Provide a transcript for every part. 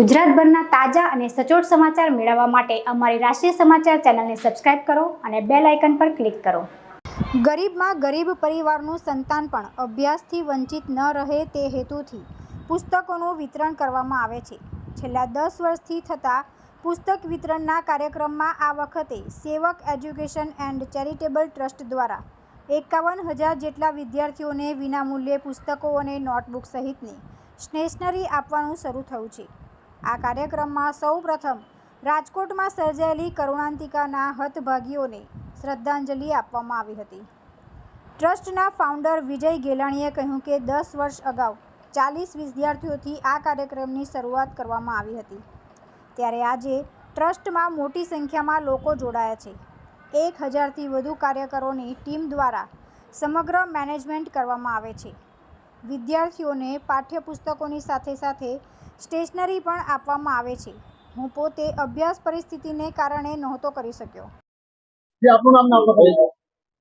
ગુજરાતભરના તાજા અને સચોટ સમાચાર મેળવવા માટે અમારી રાષ્ટ્રીય સમાચાર ચેનલને સબસ્ક્રાઇબ કરો અને બેલ આઇકન પર ક્લિક કરો। ગરીબમાં ગરીબ પરિવારનું સંતાન પણ અભ્યાસથી વંચિત ન રહે તે હેતુથી પુસ્તકોનું વિતરણ કરવામાં આવે છે। છેલ્લા 10 વર્ષથી થતા પુસ્તક વિતરણના કાર્યક્રમમાં આ વખતે સેવક એજ્યુકેશન એન્ડ ચેરિટેબલ ટ્રસ્ટ દ્વારા 51,000 જેટલા વિદ્યાર્થીઓને વિનામૂલ્યે પુસ્તકો અને નોટબુક સહિતની સ્ટેશનરી આપવાનું શરૂ થયું છે। આ કાર્યક્રમમાં સૌ પ્રથમ રાજકોટમાં સર્જાયેલી કરુણાંતિકાના હતભાગીઓને શ્રદ્ધાંજલિ આપવામાં આવી હતી। ટ્રસ્ટના ફાઉન્ડર વિજય ગેલાણીએ કહ્યું કે 10 વર્ષ અગાઉ 40 વિદ્યાર્થીઓથી આ કાર્યક્રમની શરૂઆત કરવામાં આવી હતી, ત્યારે આજે ટ્રસ્ટમાં મોટી સંખ્યામાં લોકો જોડાયા છે। 1,000થી વધુ કાર્યકરોની ટીમ દ્વારા સમગ્ર મેનેજમેન્ટ કરવામાં આવે છે। વિદ્યાર્થીઓને પાઠ્યપુસ્તકોની સાથે સાથે સ્ટેશનરી પણ આપવામાં આવે છે। હું પોતે અભ્યાસ પરિસ્થિતિને કારણે નહોતો કરી શક્યો।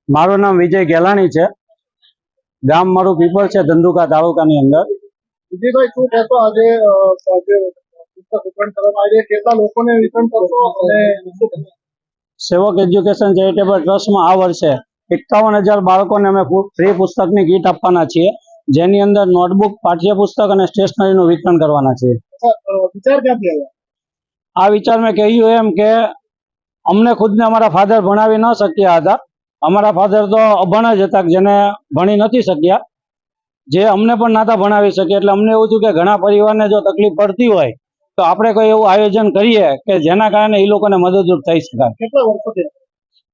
મારું નામ વિજય ગેલાણી છે। ગામ મારું પીપળ છે, ધંધુકા તાલુકાની અંદર। વિજયભાઈ, શું કહેશો? આજે પુસ્તક વિતરણ કરવામાં આવી છે, કેટલા લોકોને વિતરણ કરશો? અને સેવક એજ્યુકેશન ચેરિટેબલ ટ્રસ્ટમાં આ વર્ષે 51,000 બાળકોને અમે ફ્રી પુસ્તકની કીટ આપવાના છીએ, જેની અંદર નોટબુક, પાઠ્યપુસ્તક અને સ્ટેશનરીનું વિતરણ કરવાના છે। વિચાર ક્યાંથી આવ્યો? આ વિચાર મેં કહ્યું એમ કે અમને ખુદને અમારા ફાધર ભણાવી ન શક્યા હતા। અમારા ફાધર તો અભણ જ હતા, જેને ભણી નથી શક્યા, જે અમને પણ નાતા ભણાવી શકે। એટલે અમને એવું થયું કે ઘણા પરિવારને જો તકલીફ પડતી હોય તો આપણે કોઈ એવું આયોજન કરીએ કે જેના કારણે એ લોકોને મદદરૂપ થઈ શકાય। કેટલા વર્ષોથી?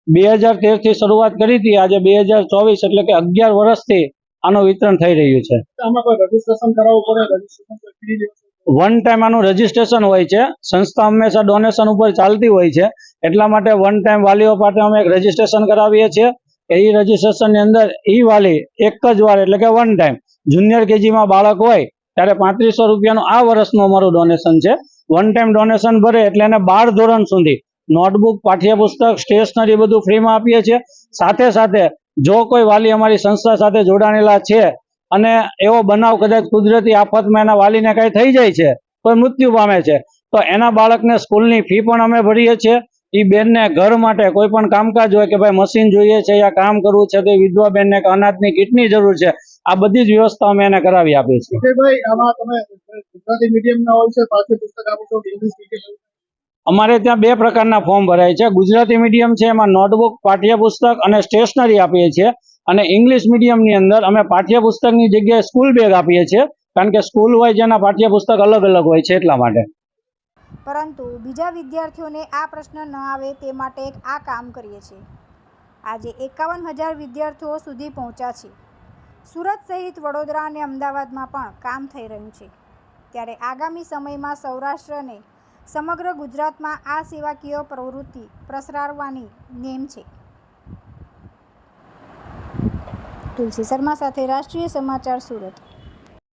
2013 થી શરૂઆત કરી હતી, આજે 2024 એટલે કે 11 વર્ષથી આનું વિતરણ થઈ રહ્યું છે। આમાં કોઈ રજીસ્ટ્રેશન કરાવવું પડે? રજીસ્ટ્રેશન વન ટાઈમ આનું રજીસ્ટ્રેશન હોય છે। સંસ્થા હંમેશા ડોનેશન ઉપર ચાલતી હોય છે, એટલા માટે વન ટાઈમ વાલીઓ પાસે અમે એક રજીસ્ટ્રેશન કરાવીએ છીએ। એ રજીસ્ટ્રેશનની અંદર વાલી એક જ વાર એટલે કે વન ટાઈમ જુનિયર કેજીમાં બાળક હોય ત્યારે 3500 રૂપિયાનું આ વર્ષનું અમારું ડોનેશન છે। વન ટાઈમ ડોનેશન ભરે એટલે એને 12 ધોરણ સુધી નોટબુક, પાઠ્યપુસ્તક, સ્ટેશનરી બધું ફ્રીમાં આપીએ છીએ। સાથે સાથે જો કોઈ વાલી અમારી સંસ્થા સાથે જોડાણેલા છે અને એવો બનાવ કદાચ કુદરતી આફતમાં એના વાલીને કાંઈ થઈ જાય છે, કોઈ મૃત્યુ પામે છે, તો એના બાળકને સ્કૂલની ફી પણ અમે ભરીએ છીએ। એ બેનને ઘર માટે કોઈ પણ કામકાજ હોય કે ભાઈ મશીન જોઈએ છે યા કામ કરવું છે, તો વિધવા બેનને અનાજની કીટની જરૂર છે, આ બધી જ વ્યવસ્થા અમે એને કરાવી આપીએ છીએ। વિજયભાઈ, આમાં તમે ગુજરાતી મીડિયમના હોય છે પાઠ્યપુસ્તક આપો છો, ઇંગ્લિશ મીડિયમ? અમારે ત્યાં 2 પ્રકારના ફોર્મ ભરાય છે। ગુજરાતી મીડિયમ છે, એમાં નોટબુક, પાઠ્યપુસ્તક અને સ્ટેશનરી આપીએ છીએ, અને ઇંગ્લિશ મીડિયમની અંદર અમે પાઠ્યપુસ્તકની જગ્યાએ સ્કૂલ બેગ આપીએ છીએ, કારણ કે સ્કૂલ હોય જેના પાઠ્યપુસ્તક અલગ અલગ હોય છે એટલા માટે। પરંતુ બીજા વિદ્યાર્થીઓને આ પ્રશ્ન ન આવે તે માટે આ કામ કરીએ છીએ। આજે 51,000 વિદ્યાર્થીઓ સુધી પહોંચ્યા છે। સુરત સહિત વડોદરા અને અમદાવાદમાં પણ કામ થઈ રહ્યું છે, ત્યારે આગામી સમયમાં સૌરાષ્ટ્ર અને સમગ્ર ગુજરાતમાં આ સેવાકીય પ્રવૃત્તિ પ્રસરાવવાની નેમ છે। તુલસી શર્મા સાથે રાષ્ટ્રીય સમાચાર, સુરત।